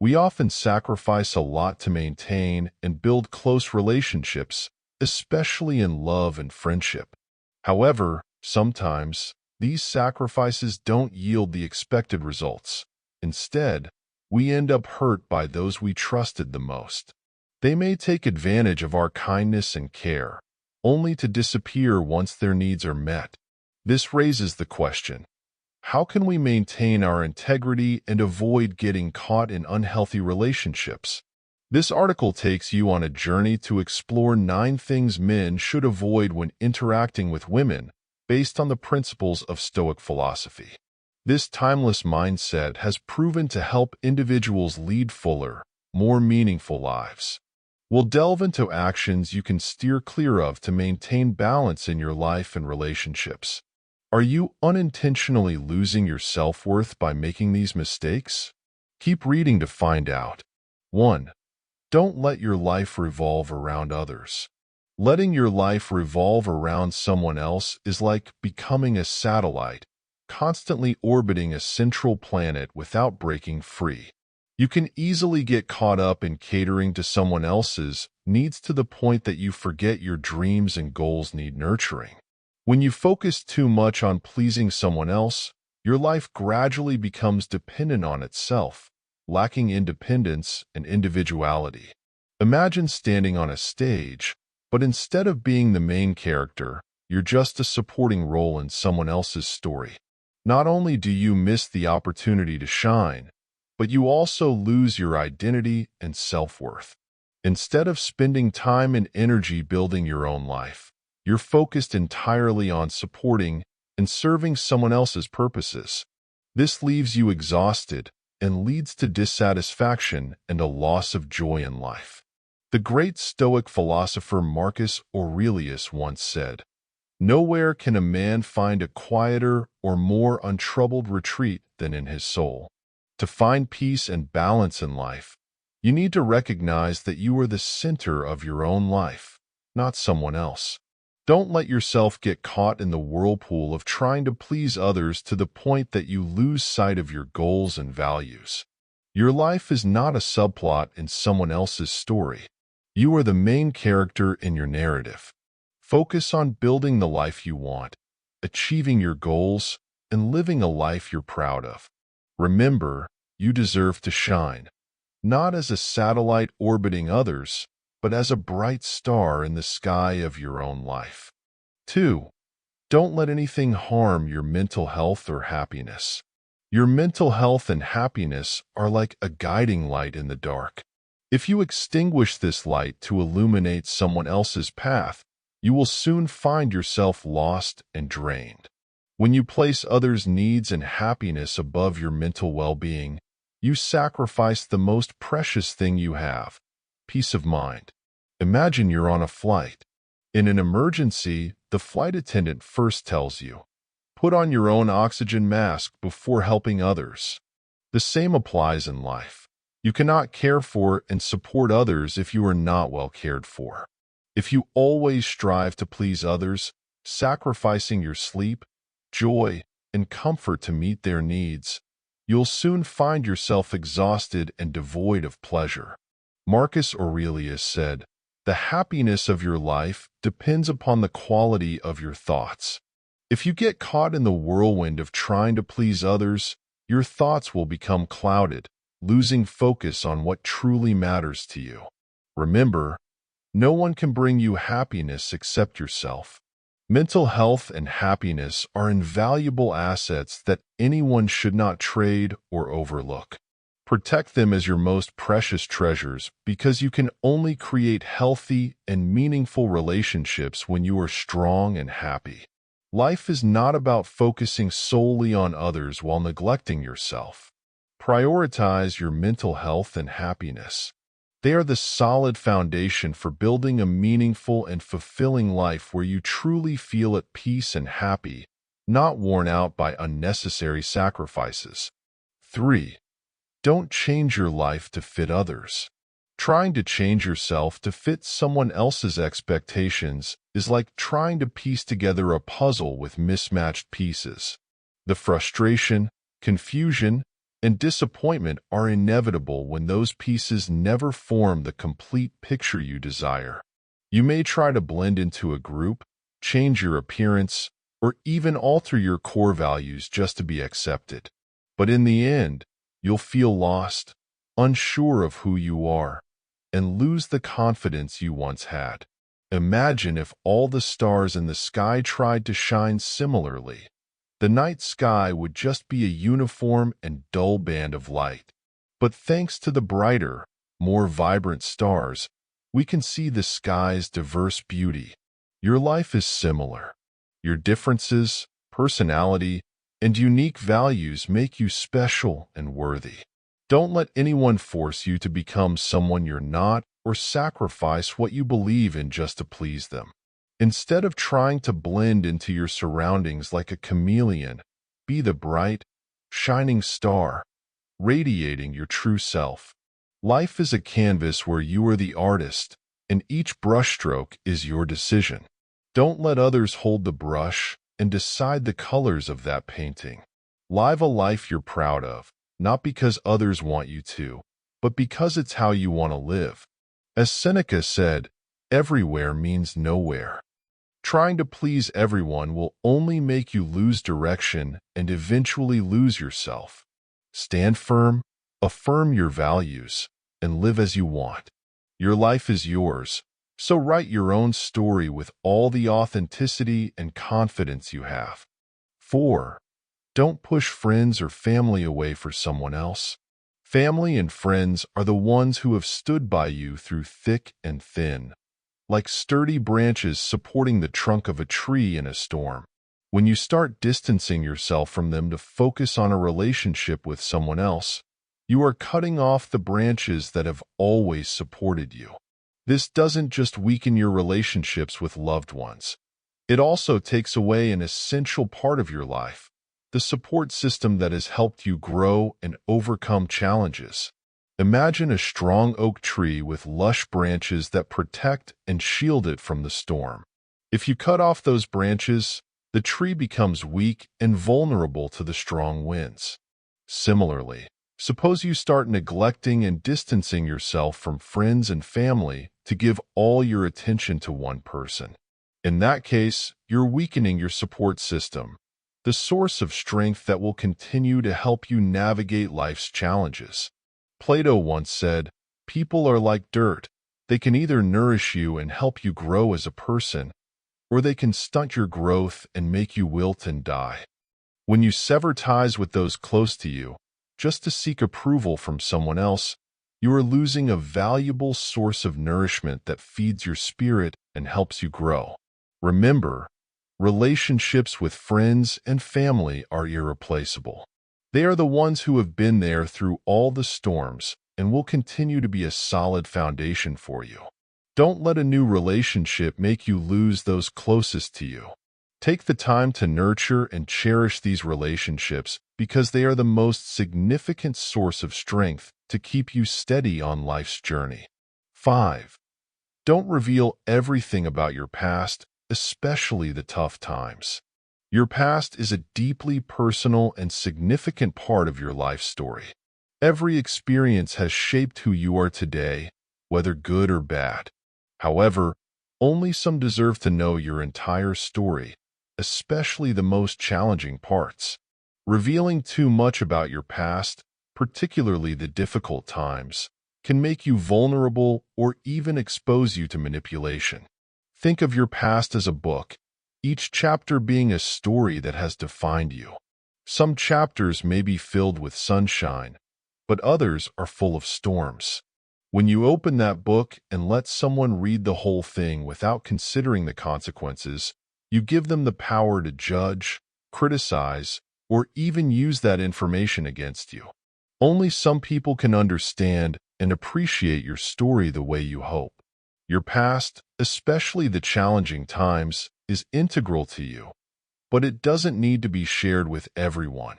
We often sacrifice a lot to maintain and build close relationships, especially in love and friendship. However, sometimes these sacrifices don't yield the expected results. Instead, we end up hurt by those we trusted the most. They may take advantage of our kindness and care, only to disappear once their needs are met. This raises the question: how can we maintain our integrity and avoid getting caught in unhealthy relationships? This article takes you on a journey to explore 9 things men should avoid when interacting with women, based on the principles of Stoic philosophy. This timeless mindset has proven to help individuals lead fuller, more meaningful lives. We'll delve into actions you can steer clear of to maintain balance in your life and relationships. Are you unintentionally losing your self-worth by making these mistakes? Keep reading to find out. 1. Don't let your life revolve around others. Letting your life revolve around someone else is like becoming a satellite, constantly orbiting a central planet without breaking free. You can easily get caught up in catering to someone else's needs to the point that you forget your dreams and goals need nurturing. When you focus too much on pleasing someone else, your life gradually becomes dependent on itself, lacking independence and individuality. Imagine standing on a stage, but instead of being the main character, you're just a supporting role in someone else's story. Not only do you miss the opportunity to shine, but you also lose your identity and self-worth. Instead of spending time and energy building your own life, you're focused entirely on supporting and serving someone else's purposes. This leaves you exhausted and leads to dissatisfaction and a loss of joy in life. The great Stoic philosopher Marcus Aurelius once said, "Nowhere can a man find a quieter or more untroubled retreat than in his soul." To find peace and balance in life, you need to recognize that you are the center of your own life, not someone else. Don't let yourself get caught in the whirlpool of trying to please others to the point that you lose sight of your goals and values. Your life is not a subplot in someone else's story. You are the main character in your narrative. Focus on building the life you want, achieving your goals, and living a life you're proud of. Remember, you deserve to shine, not as a satellite orbiting others, but as a bright star in the sky of your own life. 2. Don't let anything harm your mental health or happiness. Your mental health and happiness are like a guiding light in the dark. If you extinguish this light to illuminate someone else's path, you will soon find yourself lost and drained. When you place others' needs and happiness above your mental well-being, you sacrifice the most precious thing you have, peace of mind. Imagine you're on a flight. In an emergency, the flight attendant first tells you, "Put on your own oxygen mask before helping others." The same applies in life. You cannot care for and support others if you are not well cared for. If you always strive to please others, sacrificing your sleep, joy, and comfort to meet their needs, you'll soon find yourself exhausted and devoid of pleasure. Marcus Aurelius said, "The happiness of your life depends upon the quality of your thoughts." If you get caught in the whirlwind of trying to please others, your thoughts will become clouded, losing focus on what truly matters to you. Remember, no one can bring you happiness except yourself. Mental health and happiness are invaluable assets that anyone should not trade or overlook. Protect them as your most precious treasures because you can only create healthy and meaningful relationships when you are strong and happy. Life is not about focusing solely on others while neglecting yourself. Prioritize your mental health and happiness. They are the solid foundation for building a meaningful and fulfilling life where you truly feel at peace and happy, not worn out by unnecessary sacrifices. 3. Don't change your life to fit others. Trying to change yourself to fit someone else's expectations is like trying to piece together a puzzle with mismatched pieces. The frustration, confusion, and disappointment are inevitable when those pieces never form the complete picture you desire. You may try to blend into a group, change your appearance, or even alter your core values just to be accepted. But in the end, you'll feel lost, unsure of who you are, and lose the confidence you once had. Imagine if all the stars in the sky tried to shine similarly. The night sky would just be a uniform and dull band of light. But thanks to the brighter, more vibrant stars, we can see the sky's diverse beauty. Your life is similar. Your differences, personality, and unique values make you special and worthy. Don't let anyone force you to become someone you're not or sacrifice what you believe in just to please them. Instead of trying to blend into your surroundings like a chameleon, be the bright, shining star, radiating your true self. Life is a canvas where you are the artist, and each brushstroke is your decision. Don't let others hold the brush and decide the colors of that painting. Live a life you're proud of, not because others want you to, but because it's how you want to live. As Seneca said, everywhere means nowhere. Trying to please everyone will only make you lose direction and eventually lose yourself. Stand firm, affirm your values, and live as you want. Your life is yours, so write your own story with all the authenticity and confidence you have. 4. Don't push friends or family away for someone else. Family and friends are the ones who have stood by you through thick and thin, like sturdy branches supporting the trunk of a tree in a storm. When you start distancing yourself from them to focus on a relationship with someone else, you are cutting off the branches that have always supported you. This doesn't just weaken your relationships with loved ones. It also takes away an essential part of your life, the support system that has helped you grow and overcome challenges. Imagine a strong oak tree with lush branches that protect and shield it from the storm. If you cut off those branches, the tree becomes weak and vulnerable to the strong winds. Similarly, suppose you start neglecting and distancing yourself from friends and family to give all your attention to one person. In that case, you're weakening your support system, the source of strength that will continue to help you navigate life's challenges. Plato once said, "People are like dirt. They can either nourish you and help you grow as a person, or they can stunt your growth and make you wilt and die." When you sever ties with those close to you, just to seek approval from someone else, you are losing a valuable source of nourishment that feeds your spirit and helps you grow. Remember, relationships with friends and family are irreplaceable. They are the ones who have been there through all the storms and will continue to be a solid foundation for you. Don't let a new relationship make you lose those closest to you. Take the time to nurture and cherish these relationships because they are the most significant source of strength to keep you steady on life's journey. 5. Don't reveal everything about your past, especially the tough times. Your past is a deeply personal and significant part of your life story. Every experience has shaped who you are today, whether good or bad. However, only some deserve to know your entire story, especially the most challenging parts. Revealing too much about your past, particularly the difficult times, can make you vulnerable or even expose you to manipulation. Think of your past as a book, each chapter being a story that has defined you. Some chapters may be filled with sunshine, but others are full of storms. When you open that book and let someone read the whole thing without considering the consequences, you give them the power to judge, criticize, or even use that information against you. Only some people can understand and appreciate your story the way you hope. Your past, especially the challenging times, is integral to you, but it doesn't need to be shared with everyone.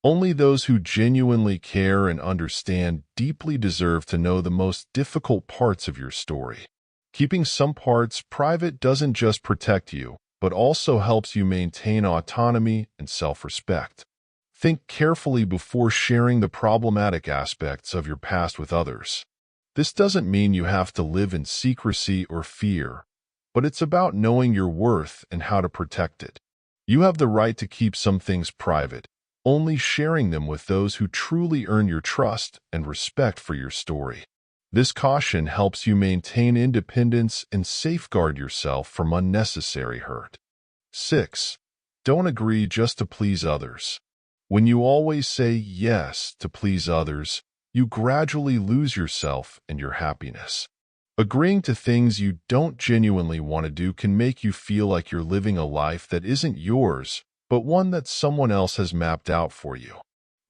Only those who genuinely care and understand deeply deserve to know the most difficult parts of your story. Keeping some parts private doesn't just protect you, but also helps you maintain autonomy and self-respect. Think carefully before sharing the problematic aspects of your past with others. This doesn't mean you have to live in secrecy or fear, but it's about knowing your worth and how to protect it. You have the right to keep some things private, only sharing them with those who truly earn your trust and respect for your story. This caution helps you maintain independence and safeguard yourself from unnecessary hurt. 6. Don't agree just to please others. When you always say yes to please others, you gradually lose yourself and your happiness. Agreeing to things you don't genuinely want to do can make you feel like you're living a life that isn't yours, but one that someone else has mapped out for you.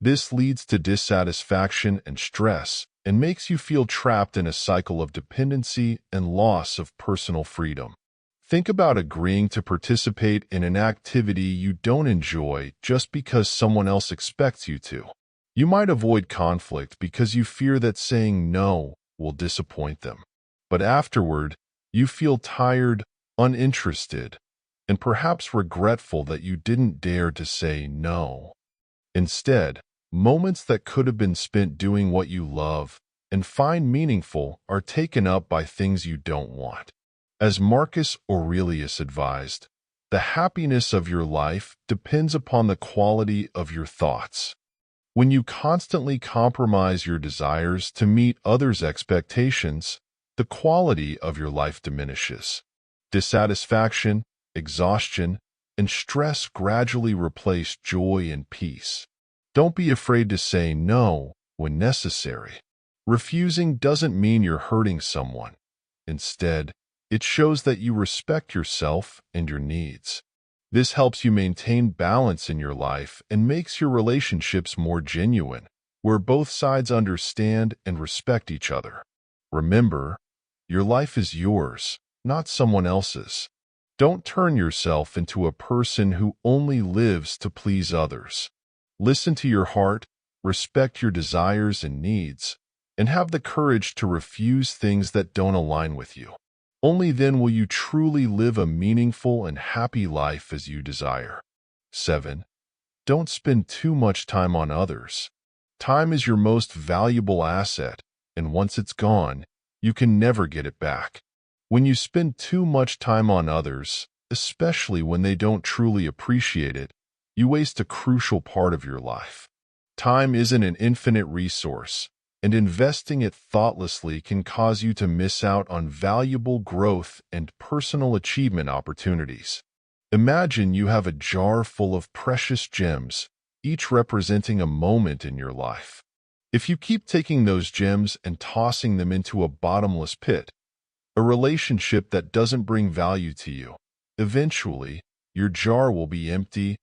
This leads to dissatisfaction and stress, and makes you feel trapped in a cycle of dependency and loss of personal freedom. Think about agreeing to participate in an activity you don't enjoy just because someone else expects you to. You might avoid conflict because you fear that saying no will disappoint them. But afterward, you feel tired, uninterested, and perhaps regretful that you didn't dare to say no. Instead, moments that could have been spent doing what you love and find meaningful are taken up by things you don't want. As Marcus Aurelius advised, the happiness of your life depends upon the quality of your thoughts. When you constantly compromise your desires to meet others' expectations, the quality of your life diminishes. Dissatisfaction, exhaustion, and stress gradually replace joy and peace. Don't be afraid to say no when necessary. Refusing doesn't mean you're hurting someone. Instead, it shows that you respect yourself and your needs. This helps you maintain balance in your life and makes your relationships more genuine, where both sides understand and respect each other. Remember, your life is yours, not someone else's. Don't turn yourself into a person who only lives to please others. Listen to your heart, respect your desires and needs, and have the courage to refuse things that don't align with you. Only then will you truly live a meaningful and happy life as you desire. 7. Don't spend too much time on others. Time is your most valuable asset, and once it's gone, you can never get it back. When you spend too much time on others, especially when they don't truly appreciate it, you waste a crucial part of your life. Time isn't an infinite resource, and investing it thoughtlessly can cause you to miss out on valuable growth and personal achievement opportunities. Imagine you have a jar full of precious gems, each representing a moment in your life. If you keep taking those gems and tossing them into a bottomless pit, a relationship that doesn't bring value to you, eventually, your jar will be empty,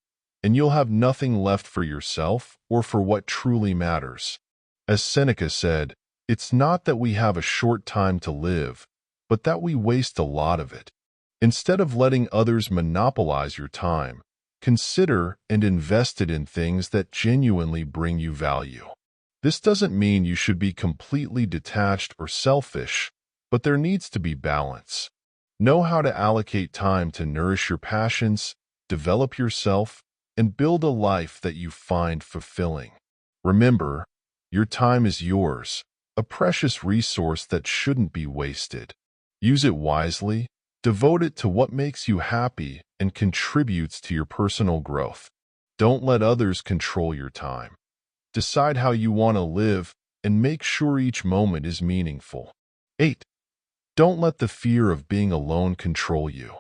and you'll have nothing left for yourself or for what truly matters. As Seneca said, it's not that we have a short time to live, but that we waste a lot of it. Instead of letting others monopolize your time, consider and invest it in things that genuinely bring you value. This doesn't mean you should be completely detached or selfish, but there needs to be balance. Know how to allocate time to nourish your passions, develop yourself, and build a life that you find fulfilling. Remember, your time is yours, a precious resource that shouldn't be wasted. Use it wisely, devote it to what makes you happy and contributes to your personal growth. Don't let others control your time. Decide how you want to live and make sure each moment is meaningful. 8. Don't let the fear of being alone control you.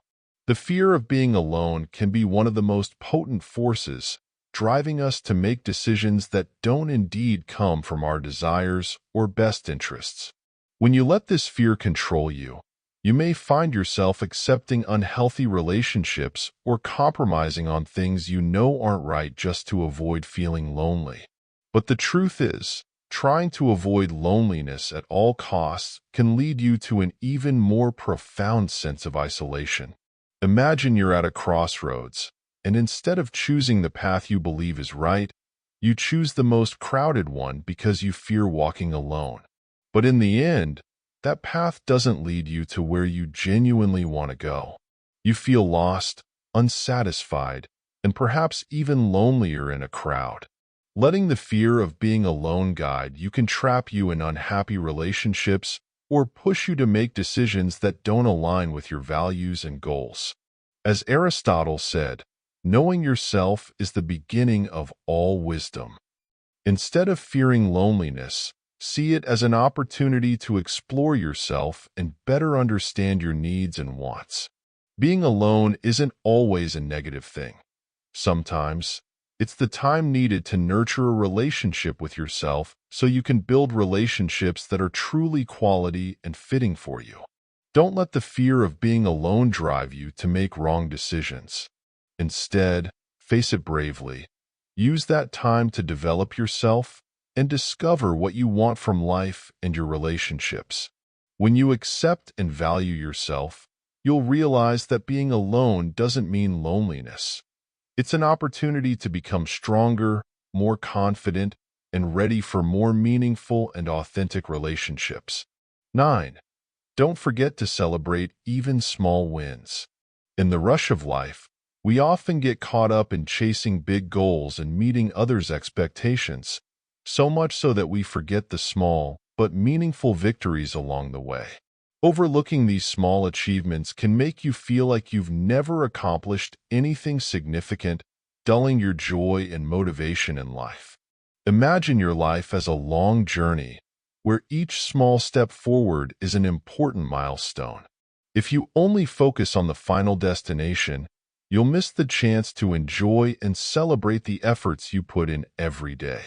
The fear of being alone can be one of the most potent forces, driving us to make decisions that don't indeed come from our desires or best interests. When you let this fear control you, you may find yourself accepting unhealthy relationships or compromising on things you know aren't right just to avoid feeling lonely. But the truth is, trying to avoid loneliness at all costs can lead you to an even more profound sense of isolation. Imagine you're at a crossroads, and instead of choosing the path you believe is right, you choose the most crowded one because you fear walking alone. But in the end, that path doesn't lead you to where you genuinely want to go. You feel lost, unsatisfied, and perhaps even lonelier in a crowd. Letting the fear of being alone guide you can trap you in unhappy relationships or push you to make decisions that don't align with your values and goals. As Aristotle said, knowing yourself is the beginning of all wisdom. Instead of fearing loneliness, see it as an opportunity to explore yourself and better understand your needs and wants. Being alone isn't always a negative thing. Sometimes, it's the time needed to nurture a relationship with yourself so you can build relationships that are truly quality and fitting for you. Don't let the fear of being alone drive you to make wrong decisions. Instead, face it bravely. Use that time to develop yourself and discover what you want from life and your relationships. When you accept and value yourself, you'll realize that being alone doesn't mean loneliness. It's an opportunity to become stronger, more confident, and ready for more meaningful and authentic relationships. 9. Don't forget to celebrate even small wins. In the rush of life, we often get caught up in chasing big goals and meeting others' expectations, so much so that we forget the small but meaningful victories along the way. Overlooking these small achievements can make you feel like you've never accomplished anything significant, dulling your joy and motivation in life. Imagine your life as a long journey, where each small step forward is an important milestone. If you only focus on the final destination, you'll miss the chance to enjoy and celebrate the efforts you put in every day.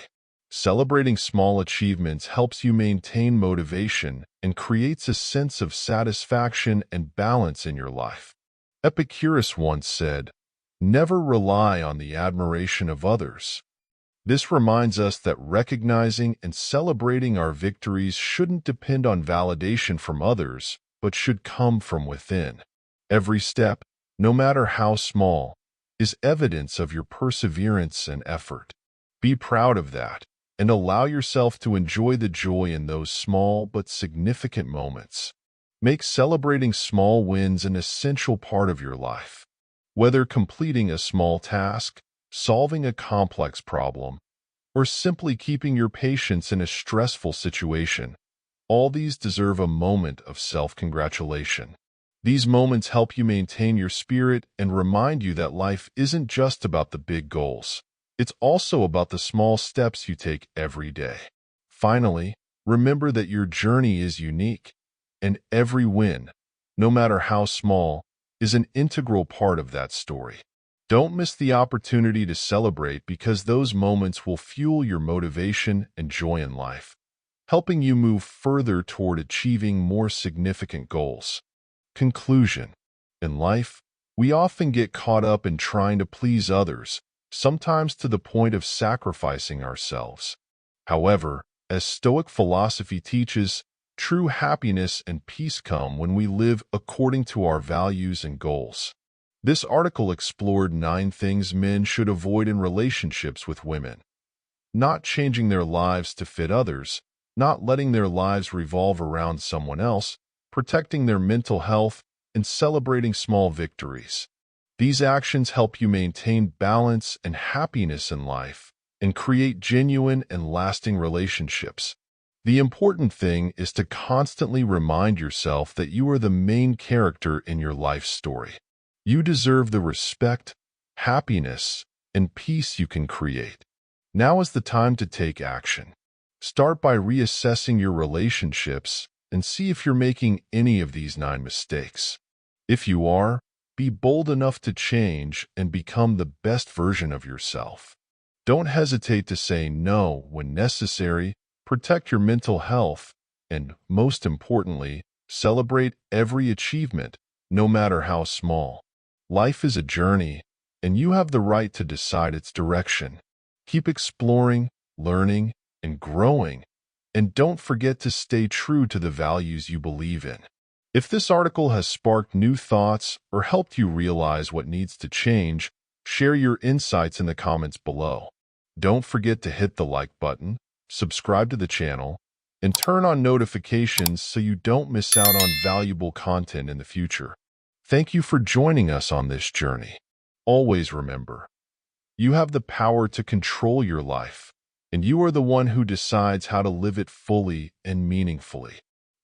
Celebrating small achievements helps you maintain motivation and creates a sense of satisfaction and balance in your life. Epicurus once said, "Never rely on the admiration of others." This reminds us that recognizing and celebrating our victories shouldn't depend on validation from others, but should come from within. Every step, no matter how small, is evidence of your perseverance and effort. Be proud of that, and allow yourself to enjoy the joy in those small but significant moments. Make celebrating small wins an essential part of your life. Whether completing a small task, solving a complex problem, or simply keeping your patience in a stressful situation, all these deserve a moment of self-congratulation. These moments help you maintain your spirit and remind you that life isn't just about the big goals. It's also about the small steps you take every day. Finally, remember that your journey is unique, and every win, no matter how small, is an integral part of that story. Don't miss the opportunity to celebrate because those moments will fuel your motivation and joy in life, helping you move further toward achieving more significant goals. Conclusion. In life, we often get caught up in trying to please others, sometimes to the point of sacrificing ourselves. However, as Stoic philosophy teaches, true happiness and peace come when we live according to our values and goals. This article explored 9 things men should avoid in relationships with women. Not changing their lives to fit others, not letting their lives revolve around someone else, protecting their mental health, and celebrating small victories. These actions help you maintain balance and happiness in life and create genuine and lasting relationships. The important thing is to constantly remind yourself that you are the main character in your life story. You deserve the respect, happiness, and peace you can create. Now is the time to take action. Start by reassessing your relationships and see if you're making any of these 9 mistakes. If you are, be bold enough to change and become the best version of yourself. Don't hesitate to say no when necessary, protect your mental health, and, most importantly, celebrate every achievement, no matter how small. Life is a journey, and you have the right to decide its direction. Keep exploring, learning, and growing, and don't forget to stay true to the values you believe in. If this article has sparked new thoughts or helped you realize what needs to change, share your insights in the comments below. Don't forget to hit the like button, subscribe to the channel, and turn on notifications so you don't miss out on valuable content in the future. Thank you for joining us on this journey. Always remember, you have the power to control your life, and you are the one who decides how to live it fully and meaningfully.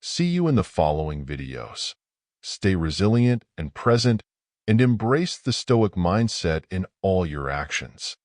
See you in the following videos. Stay resilient and present, and embrace the Stoic mindset in all your actions.